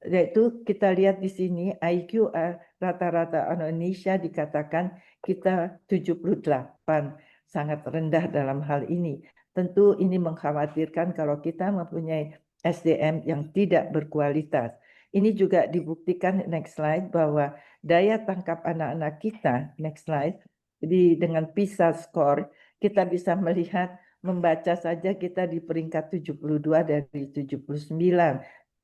yaitu kita lihat di sini IQ rata-rata Indonesia dikatakan kita 78, sangat rendah dalam hal ini. Tentu ini mengkhawatirkan kalau kita mempunyai SDM yang tidak berkualitas. Ini juga dibuktikan next slide bahwa daya tangkap anak-anak kita, next slide, dengan PISA score kita bisa melihat membaca saja kita di peringkat 72 dari 79.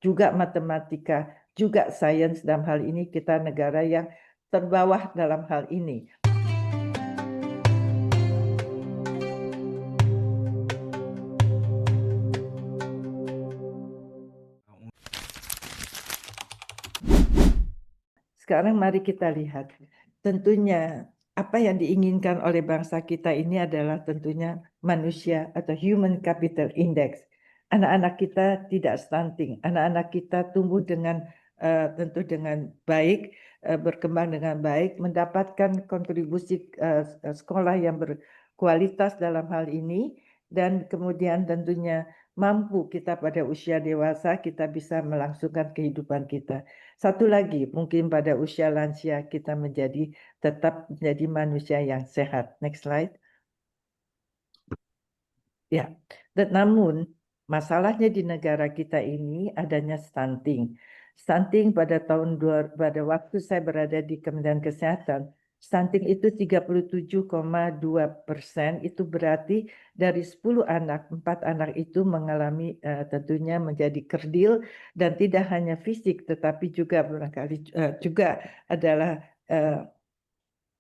Juga matematika, juga sains dalam hal ini kita negara yang terbawah dalam hal ini. Sekarang mari kita lihat. Tentunya apa yang diinginkan oleh bangsa kita ini adalah tentunya manusia atau Human Capital Index. Anak-anak kita tidak stunting, anak-anak kita tumbuh dengan tentu dengan baik, berkembang dengan baik, mendapatkan kontribusi sekolah yang berkualitas dalam hal ini, dan kemudian tentunya mampu kita pada usia dewasa kita bisa melangsungkan kehidupan kita. Satu lagi, mungkin pada usia lansia kita tetap menjadi manusia yang sehat. Next slide. Ya, namun masalahnya di negara kita ini adanya stunting. Stunting pada waktu saya berada di Kementerian Kesehatan, stunting itu 37,2%, itu berarti dari 10 anak, 4 anak itu mengalami tentunya menjadi kerdil, dan tidak hanya fisik tetapi juga barangkali juga adalah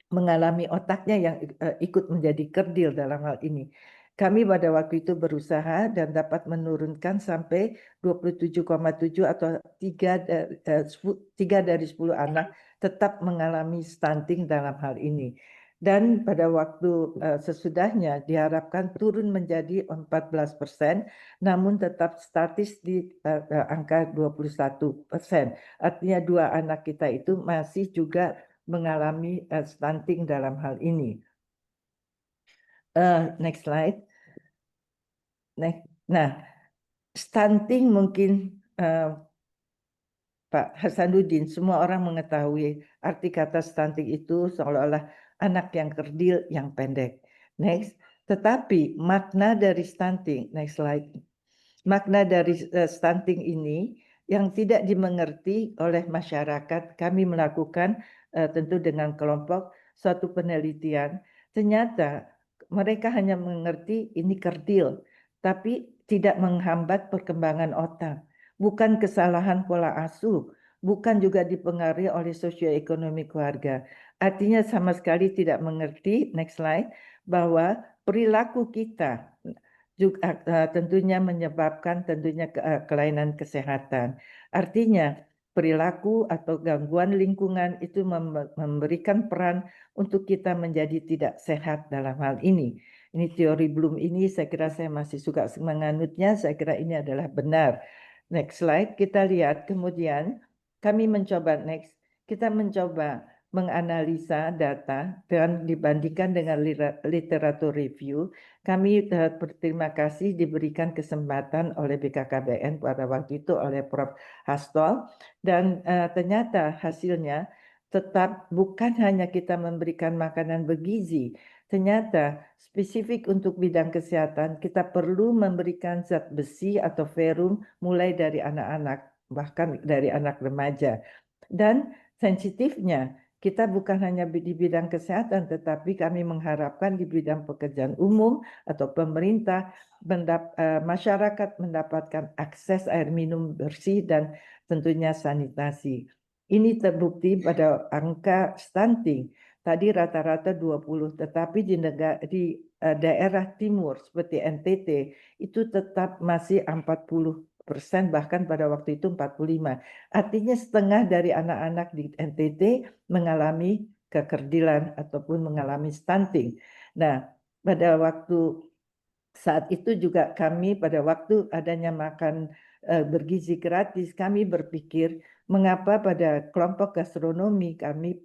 mengalami otaknya yang ikut menjadi kerdil dalam hal ini. Kami pada waktu itu berusaha dan dapat menurunkan sampai 27,7 atau 3 dari 10 anak tetap mengalami stunting dalam hal ini. Dan pada waktu sesudahnya diharapkan turun menjadi 14%, namun tetap statis di angka 21%. Artinya 2 anak kita itu masih juga mengalami stunting dalam hal ini. Next slide. Nah, stunting mungkin Pak Hasanuddin, semua orang mengetahui arti kata stunting itu seolah-olah anak yang kerdil, yang pendek. Next, tetapi makna dari stunting, next slide. Makna dari stunting ini yang tidak dimengerti oleh masyarakat, kami melakukan tentu dengan kelompok suatu penelitian. Ternyata mereka hanya mengerti ini kerdil, tapi tidak menghambat perkembangan otak. Bukan kesalahan pola asuh, bukan juga dipengaruhi oleh sosioekonomi keluarga. Artinya sama sekali tidak mengerti, next slide, bahwa perilaku kita juga tentunya menyebabkan kelainan kesehatan. Artinya perilaku atau gangguan lingkungan itu memberikan peran untuk kita menjadi tidak sehat dalam hal ini. Ini teori Bloom ini saya kira saya masih suka menganutnya, saya kira ini adalah benar. Next slide, kita lihat kemudian kami mencoba kita mencoba menganalisa data dan dibandingkan dengan literatur review. Kami berterima kasih diberikan kesempatan oleh BKKBN pada waktu itu oleh Prof. Hastol, dan ternyata hasilnya tetap bukan hanya kita memberikan makanan bergizi, ternyata spesifik untuk bidang kesehatan kita perlu memberikan zat besi atau ferrum mulai dari anak-anak, bahkan dari anak remaja. Dan sensitifnya kita bukan hanya di bidang kesehatan, tetapi kami mengharapkan di bidang pekerjaan umum atau pemerintah, masyarakat mendapatkan akses air minum bersih dan tentunya sanitasi. Ini terbukti pada angka stunting. Tadi rata-rata 20, tetapi di daerah timur seperti NTT itu tetap masih 40%, bahkan pada waktu itu 45. Artinya setengah dari anak-anak di NTT mengalami kekerdilan ataupun mengalami stunting. Nah, pada waktu saat itu juga kami pada waktu adanya makan bergizi gratis, kami berpikir mengapa pada kelompok gastronomi kami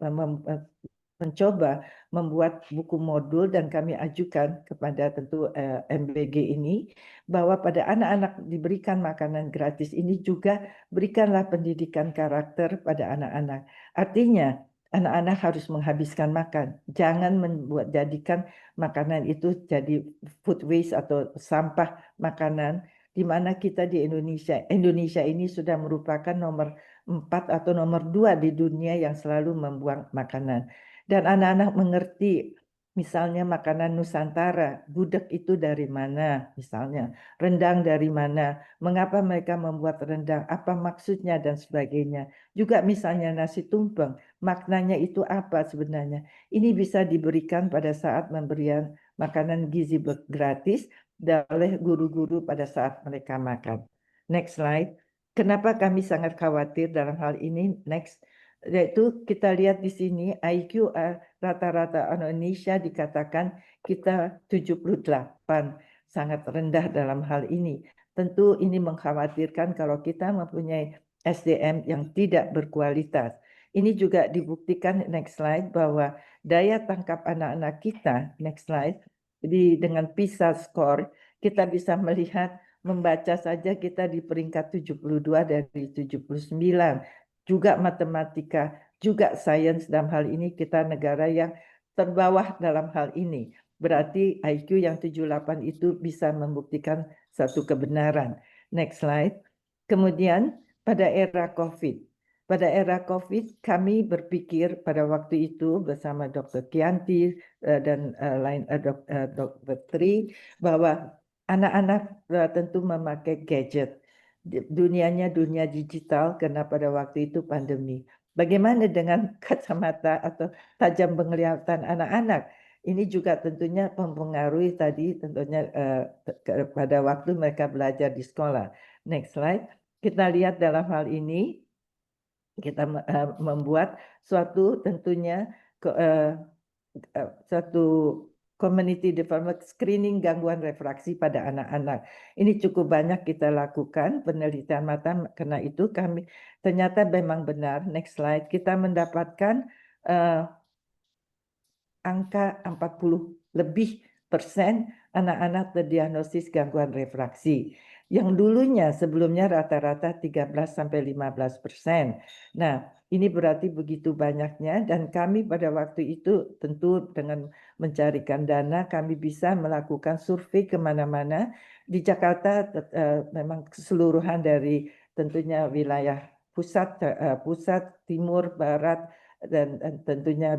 mencoba membuat buku modul dan kami ajukan kepada tentu MBG ini bahwa pada anak-anak diberikan makanan gratis ini juga berikanlah pendidikan karakter pada anak-anak. Artinya anak-anak harus menghabiskan makan. Jangan jadikan makanan itu jadi food waste atau sampah makanan di mana kita di Indonesia ini sudah merupakan nomor 4 atau nomor 2 di dunia yang selalu membuang makanan. Dan anak-anak mengerti, misalnya makanan Nusantara, gudeg itu dari mana, misalnya rendang dari mana, mengapa mereka membuat rendang, apa maksudnya dan sebagainya. Juga misalnya nasi tumpeng, maknanya itu apa sebenarnya. Ini bisa diberikan pada saat memberikan makanan gizi gratis oleh guru-guru pada saat mereka makan. Next slide. Kenapa kami sangat khawatir dalam hal ini? Next. Yaitu kita lihat di sini IQ rata-rata Indonesia dikatakan kita 78, sangat rendah dalam hal ini. Tentu ini mengkhawatirkan kalau kita mempunyai SDM yang tidak berkualitas. Ini juga dibuktikan next slide bahwa daya tangkap anak-anak kita, next slide, dengan PISA score kita bisa melihat membaca saja kita di peringkat 72 dari 79. Juga matematika, juga sains dalam hal ini kita negara yang terbawah dalam hal ini. Berarti IQ yang 78 itu bisa membuktikan satu kebenaran. Next slide. Kemudian pada era COVID. Pada era COVID kami berpikir pada waktu itu bersama Dr. Kianti dan Dr. Tri bahwa anak-anak tentu memakai gadget. Dunianya dunia digital karena pada waktu itu pandemi. Bagaimana dengan kacamata atau tajam penglihatan anak-anak? Ini juga tentunya mempengaruhi tadi tentunya pada waktu mereka belajar di sekolah. Next slide. Kita lihat dalam hal ini kita membuat suatu tentunya satu community development screening gangguan refraksi pada anak-anak. Ini cukup banyak kita lakukan penelitian mata, karena itu kami ternyata memang benar. Next slide, kita mendapatkan angka 40 lebih persen anak-anak terdiagnosis gangguan refraksi. Yang dulunya sebelumnya rata-rata 13-15%. Nah, ini berarti begitu banyaknya dan kami pada waktu itu tentu dengan mencarikan dana kami bisa melakukan survei kemana-mana. Di Jakarta memang keseluruhan dari tentunya wilayah pusat, timur, barat, dan tentunya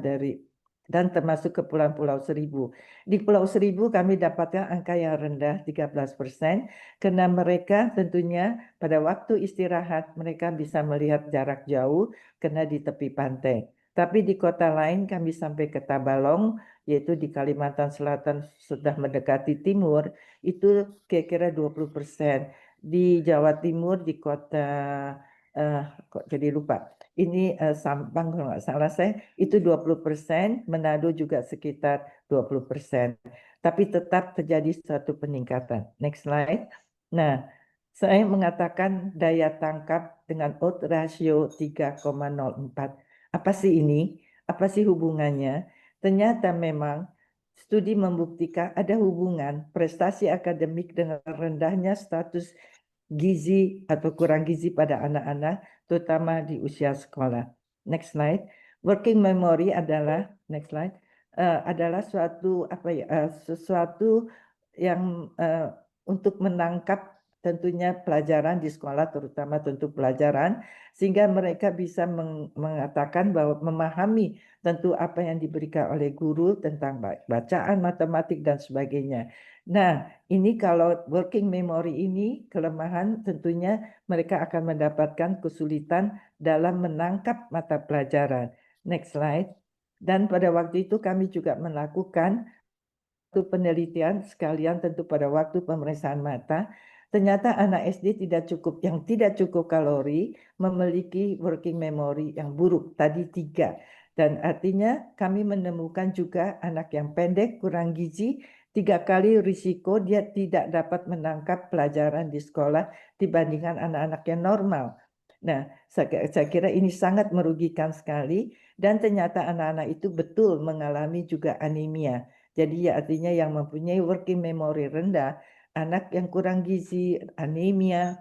dan termasuk ke Pulau Seribu. Di Pulau Seribu kami dapatkan angka yang rendah 13% karena mereka tentunya pada waktu istirahat mereka bisa melihat jarak jauh karena di tepi pantai. Tapi di kota lain kami sampai ke Tabalong, yaitu di Kalimantan Selatan sudah mendekati timur, itu kira-kira 20%. Di Jawa Timur, di kota, kok jadi lupa, ini Sampang kalau nggak salah saya, itu 20%, Manado juga sekitar 20%. Tapi tetap terjadi suatu peningkatan. Next slide. Nah, saya mengatakan daya tangkap dengan odds ratio 3,04. Apa sih ini? Apa sih hubungannya? Ternyata memang studi membuktikan ada hubungan prestasi akademik dengan rendahnya status gizi atau kurang gizi pada anak-anak, terutama di usia sekolah. Next slide. Working memory adalah next slide adalah sesuatu yang untuk menangkap tentunya pelajaran di sekolah, terutama tentu pelajaran, sehingga mereka bisa mengatakan bahwa memahami tentu apa yang diberikan oleh guru tentang bacaan, matematik, dan sebagainya. Nah, ini kalau working memory ini kelemahan tentunya mereka akan mendapatkan kesulitan dalam menangkap mata pelajaran. Next slide. Dan pada waktu itu kami juga melakukan penelitian sekalian tentu pada waktu pemeriksaan mata. Ternyata anak SD yang tidak cukup kalori memiliki working memory yang buruk, tadi 3. Dan artinya kami menemukan juga anak yang pendek, kurang gizi, 3 kali risiko dia tidak dapat menangkap pelajaran di sekolah dibandingkan anak-anak yang normal. Nah, saya kira ini sangat merugikan sekali dan ternyata anak-anak itu betul mengalami juga anemia. Jadi ya artinya yang mempunyai working memory rendah, anak yang kurang gizi, anemia,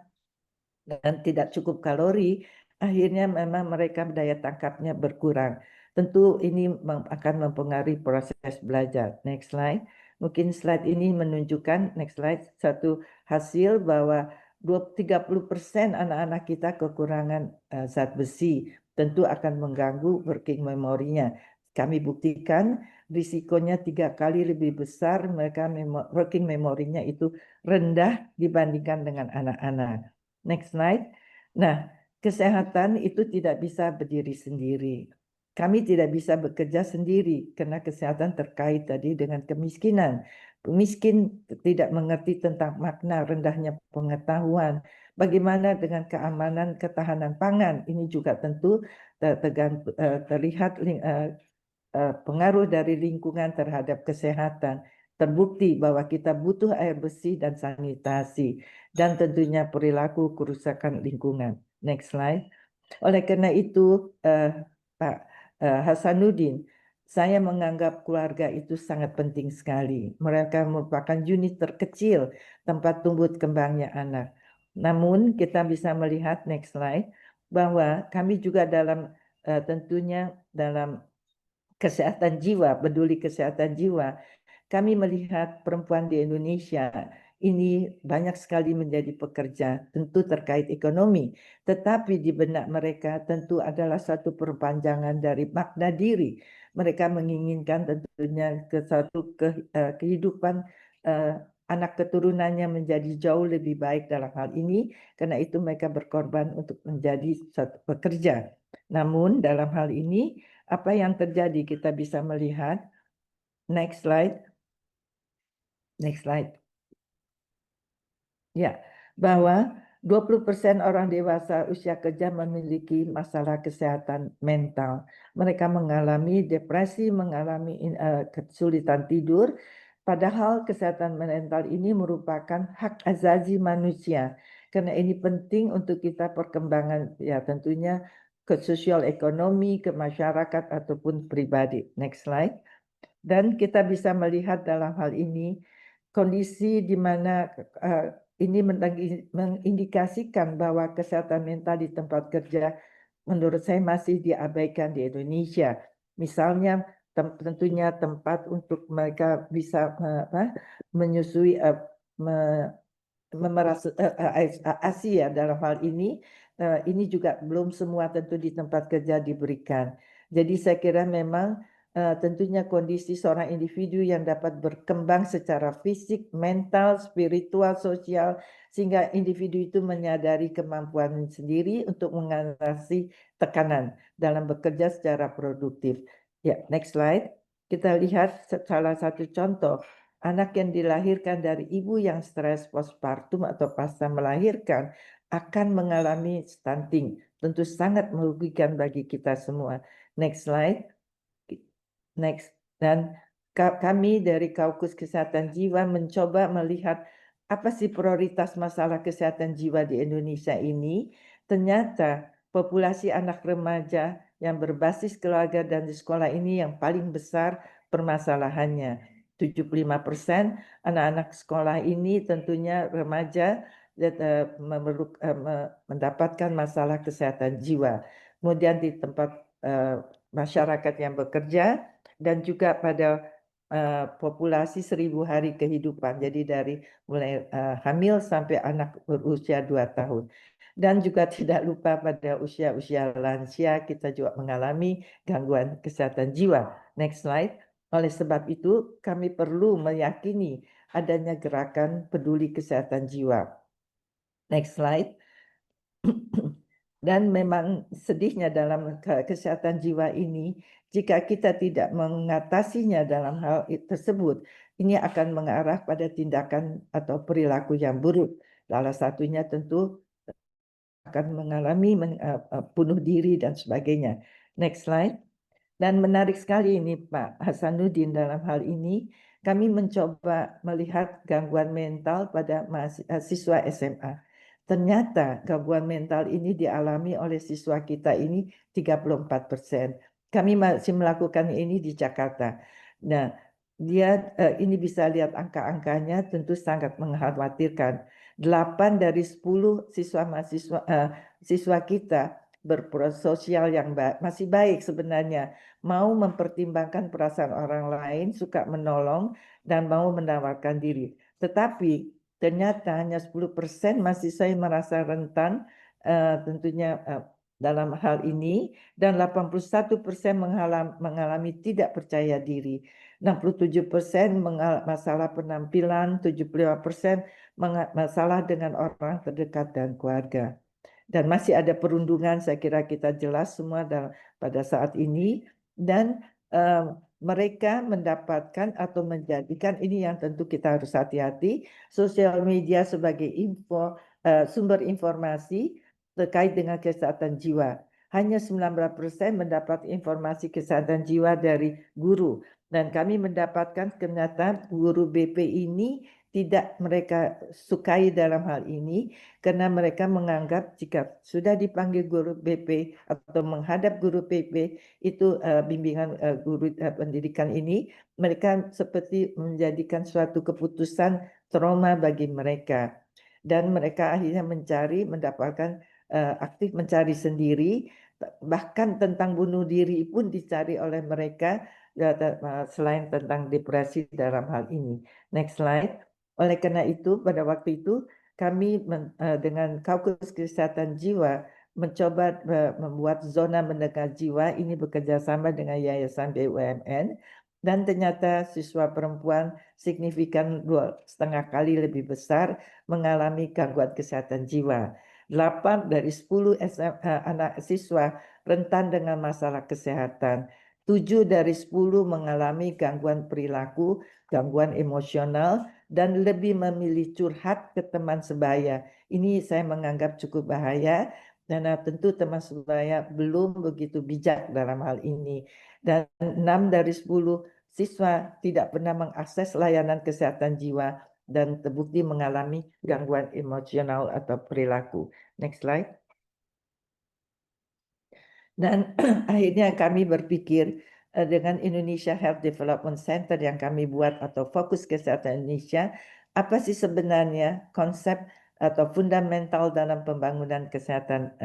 dan tidak cukup kalori, akhirnya memang mereka daya tangkapnya berkurang. Tentu ini akan mempengaruhi proses belajar. Next slide. Mungkin slide ini menunjukkan, next slide, satu hasil bahwa 30% anak-anak kita kekurangan zat besi. Tentu akan mengganggu working memorinya. Kami buktikan risikonya 3 kali lebih besar, mereka working memorinya itu rendah dibandingkan dengan anak-anak. Next slide. Nah, kesehatan itu tidak bisa berdiri sendiri. Kami tidak bisa bekerja sendiri karena kesehatan terkait tadi dengan kemiskinan. Miskin tidak mengerti tentang makna rendahnya pengetahuan. Bagaimana dengan keamanan ketahanan pangan? Ini juga tentu terlihat pengaruh dari lingkungan terhadap kesehatan. Terbukti bahwa kita butuh air bersih dan sanitasi dan tentunya perilaku kerusakan lingkungan. Next slide. Oleh karena itu, Pak Hasanuddin, saya menganggap keluarga itu sangat penting sekali. Mereka merupakan unit terkecil tempat tumbuh kembangnya anak. Namun kita bisa melihat next slide bahwa kami juga tentunya dalam kesehatan jiwa, peduli kesehatan jiwa, kami melihat perempuan di Indonesia ini banyak sekali menjadi pekerja, tentu terkait ekonomi, tetapi di benak mereka tentu adalah satu perpanjangan dari makna diri. Mereka menginginkan tentunya kehidupan anak keturunannya menjadi jauh lebih baik dalam hal ini, karena itu mereka berkorban untuk menjadi satu pekerja. Namun dalam hal ini, apa yang terjadi kita bisa melihat, next slide. Next slide. Ya, bahwa 20% orang dewasa usia kerja memiliki masalah kesehatan mental. Mereka mengalami depresi, mengalami kesulitan tidur, padahal kesehatan mental ini merupakan hak azazi manusia. Karena ini penting untuk kita perkembangan, ya tentunya ke sosial ekonomi, ke masyarakat ataupun pribadi. Next slide. Dan kita bisa melihat dalam hal ini kondisi di mana ini mengindikasikan bahwa kesehatan mental di tempat kerja menurut saya masih diabaikan di Indonesia. Misalnya tentunya tempat untuk mereka bisa menyusui ASI ya dalam hal ini juga belum semua tentu di tempat kerja diberikan. Jadi saya kira memang tentunya kondisi seorang individu yang dapat berkembang secara fisik, mental, spiritual, sosial, sehingga individu itu menyadari kemampuan sendiri untuk mengatasi tekanan dalam bekerja secara produktif. Ya, next slide. Kita lihat salah satu contoh. Anak yang dilahirkan dari ibu yang stres postpartum atau pasca melahirkan akan mengalami stunting. Tentu sangat merugikan bagi kita semua. Next slide. Next. Dan kami dari Kaukus Kesehatan Jiwa mencoba melihat apa sih prioritas masalah kesehatan jiwa di Indonesia ini. Ternyata populasi anak remaja yang berbasis keluarga dan di sekolah ini yang paling besar permasalahannya. 75% anak-anak sekolah ini tentunya remaja mendapatkan masalah kesehatan jiwa. Kemudian di tempat masyarakat yang bekerja dan juga pada populasi 1000 hari kehidupan. Jadi dari mulai hamil sampai anak berusia 2 tahun. Dan juga tidak lupa pada usia-usia lansia kita juga mengalami gangguan kesehatan jiwa. Next slide. Oleh sebab itu, kami perlu meyakini adanya gerakan peduli kesehatan jiwa. Next slide. Dan memang sedihnya dalam kesehatan jiwa ini, jika kita tidak mengatasinya dalam hal tersebut, ini akan mengarah pada tindakan atau perilaku yang buruk. Salah satunya tentu akan mengalami bunuh diri dan sebagainya. Next slide. Dan menarik sekali ini Pak Hasanuddin dalam hal ini, kami mencoba melihat gangguan mental pada siswa SMA. Ternyata gangguan mental ini dialami oleh siswa kita ini 34%. Kami masih melakukan ini di Jakarta. Nah, ini bisa lihat angka-angkanya tentu sangat mengkhawatirkan. 8 dari 10 siswa kita berprososial yang masih baik sebenarnya, mau mempertimbangkan perasaan orang lain, suka menolong, dan mau menawarkan diri. Tetapi ternyata hanya 10% mahasiswa yang merasa rentan tentunya dalam hal ini, dan 81% mengalami tidak percaya diri. 67% masalah penampilan, 75% masalah dengan orang terdekat dan keluarga. Dan masih ada perundungan, saya kira kita jelas semua pada saat ini. Dan mereka mendapatkan atau menjadikan ini yang tentu kita harus hati-hati, sosial media sebagai sumber informasi terkait dengan kesehatan jiwa. Hanya 19% mendapat informasi kesehatan jiwa dari guru. Dan kami mendapatkan kenyataan guru BP ini tidak mereka sukai dalam hal ini, karena mereka menganggap jika sudah dipanggil guru BP atau menghadap guru BP itu bimbingan guru pendidikan ini, mereka seperti menjadikan suatu keputusan trauma bagi mereka, dan mereka akhirnya mendapatkan aktif mencari sendiri, bahkan tentang bunuh diri pun dicari oleh mereka, selain tentang depresi dalam hal ini. Next slide. Oleh karena itu pada waktu itu kami dengan Kaukus Kesehatan Jiwa mencoba membuat zona mendengar jiwa ini bekerja sama dengan Yayasan BUMN, dan ternyata siswa perempuan signifikan 2,5 kali lebih besar mengalami gangguan kesehatan jiwa. 8 dari 10 anak siswa rentan dengan masalah kesehatan. 7 dari 10 mengalami gangguan perilaku, gangguan emosional, dan lebih memilih curhat ke teman sebaya. Ini saya menganggap cukup bahaya, karena tentu teman sebaya belum begitu bijak dalam hal ini. Dan 6 dari 10 siswa tidak pernah mengakses layanan kesehatan jiwa dan terbukti mengalami gangguan emosional atau perilaku. Next slide. Dan akhirnya kami berpikir dengan Indonesia Health Development Center yang kami buat atau Fokus Kesehatan Indonesia, apa sih sebenarnya konsep atau fundamental dalam pembangunan kesehatan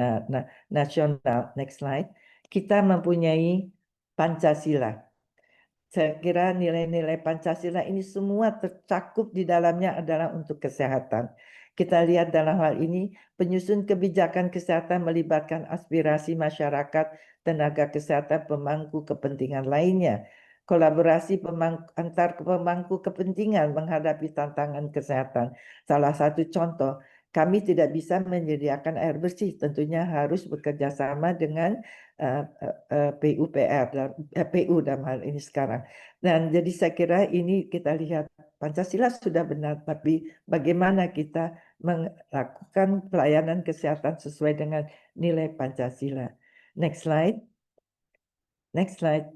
nasional. Next slide. Kita mempunyai Pancasila. Saya kira nilai-nilai Pancasila ini semua tercakup di dalamnya adalah untuk kesehatan. Kita lihat dalam hal ini, penyusun kebijakan kesehatan melibatkan aspirasi masyarakat, tenaga kesehatan, pemangku kepentingan lainnya. Kolaborasi antar pemangku kepentingan menghadapi tantangan kesehatan. Salah satu contoh, kami tidak bisa menyediakan air bersih, tentunya harus bekerja sama dengan PU dalam hal ini sekarang. Dan jadi saya kira ini kita lihat Pancasila sudah benar, tapi bagaimana kita melakukan pelayanan kesehatan sesuai dengan nilai Pancasila. Next slide. Next slide.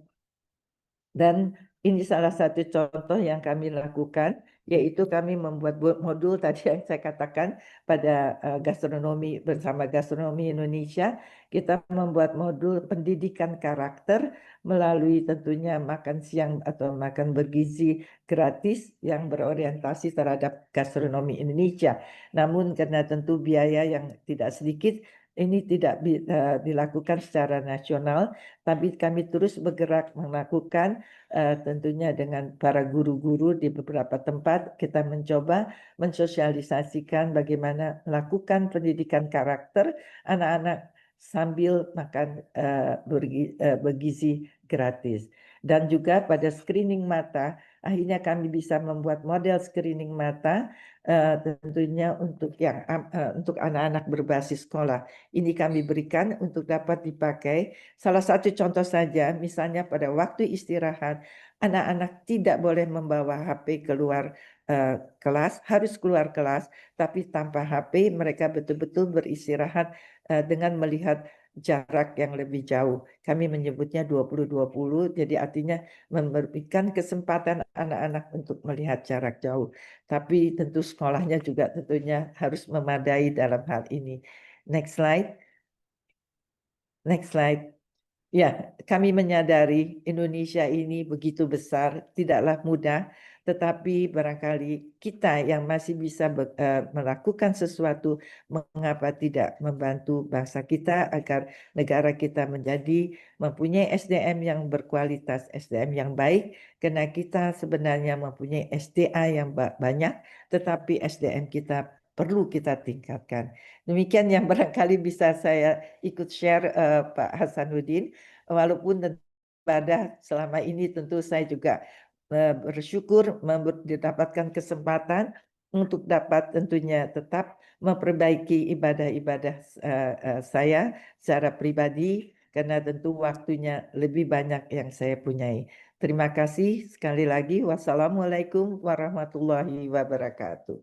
Dan ini salah satu contoh yang kami lakukan, yaitu kami membuat modul tadi yang saya katakan pada gastronomi, bersama Gastronomi Indonesia. Kita membuat modul pendidikan karakter melalui tentunya makan siang atau makan bergizi gratis yang berorientasi terhadap gastronomi Indonesia. Namun karena tentu biaya yang tidak sedikit, ini tidak dilakukan secara nasional, tapi kami terus bergerak melakukan tentunya dengan para guru-guru di beberapa tempat. Kita mencoba mensosialisasikan bagaimana melakukan pendidikan karakter anak-anak sambil makan bergizi gratis. Dan juga pada screening mata, akhirnya kami bisa membuat model screening mata tentunya untuk anak-anak berbasis sekolah. Ini kami berikan untuk dapat dipakai. Salah satu contoh saja, misalnya pada waktu istirahat, anak-anak tidak boleh membawa HP keluar kelas, harus keluar kelas, tapi tanpa HP mereka betul-betul beristirahat dengan melihat jarak yang lebih jauh. Kami menyebutnya 20-20, jadi artinya memberikan kesempatan anak-anak untuk melihat jarak jauh. Tapi tentu sekolahnya juga tentunya harus memadai dalam hal ini. Next slide. Next slide. Ya, kami menyadari Indonesia ini begitu besar, tidaklah mudah, tetapi barangkali kita yang masih bisa melakukan sesuatu, mengapa tidak membantu bangsa kita agar negara kita menjadi mempunyai SDM yang berkualitas, SDM yang baik, karena kita sebenarnya mempunyai SDA yang banyak, tetapi SDM kita perlu kita tingkatkan. Demikian yang barangkali bisa saya ikut share Pak Hasanuddin. Walaupun pada selama ini tentu saya juga bersyukur mendapatkan kesempatan untuk dapat tentunya tetap memperbaiki ibadah-ibadah saya secara pribadi karena tentu waktunya lebih banyak yang saya punyai. Terima kasih sekali lagi. Wassalamualaikum warahmatullahi wabarakatuh.